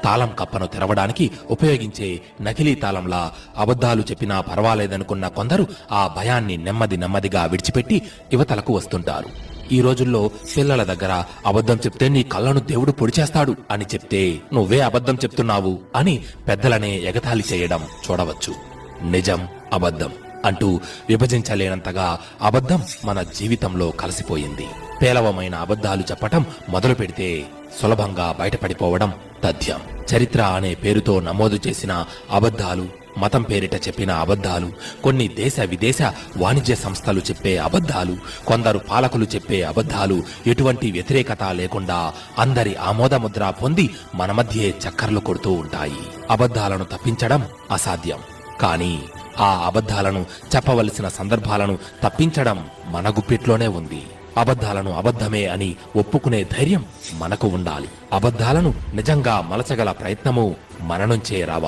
తాళం కప్పను తెరవడానికి ఉపయోగించే నకిలీ తాళంలా అబద్ధాలు చెప్పినా పర్వాలేదనుకున్న కొందరు ఆ భయాన్ని నెమ్మదిగా విడిచిపెట్టి యువతలకు వస్తుంటారు. ఈ రోజుల్లో పిల్లల దగ్గర అబద్ధం చెప్తే నీ కళ్ళను దేవుడు పొడిచేస్తాడు అని చెప్తే నువ్వే అబద్ధం చెప్తున్నావు అని పెద్దలనే ఎగతాళి చేయడం చూడవచ్చు. నిజం, అబద్ధం అంటూ విభజించలేనంతగా అబద్ధం మన జీవితంలో కలిసిపోయింది. పేలవమైన అబద్ధాలు చెప్పటం మొదలు పెడితే సులభంగా బయటపడిపోవడం తథ్యం. చరిత్ర అనే పేరుతో నమోదు చేసిన అబద్ధాలు, మతం పేరిట చెప్పిన అబద్ధాలు, కొన్ని దేశ విదేశ వాణిజ్య సంస్థలు చెప్పే అబద్ధాలు, కొందరు పాలకులు చెప్పే అబద్ధాలు ఎటువంటి వ్యతిరేకత లేకుండా అందరి ఆమోదముద్ర పొంది మన మధ్యే చక్కర్లు కొడుతూ ఉంటాయి. అబద్ధాలను తప్పించడం అసాధ్యం. కానీ ఆ అబద్ధాలను చెప్పవలసిన సందర్భాలను తప్పించడం మన గుప్పిట్లోనే ఉంది. అబద్ధాలను అబద్ధమే అని ఒప్పుకునే ధైర్యం మనకు ఉండాలి. అబద్ధాలను నిజంగా మలచగల ప్రయత్నము మన నుంచే రావాలి.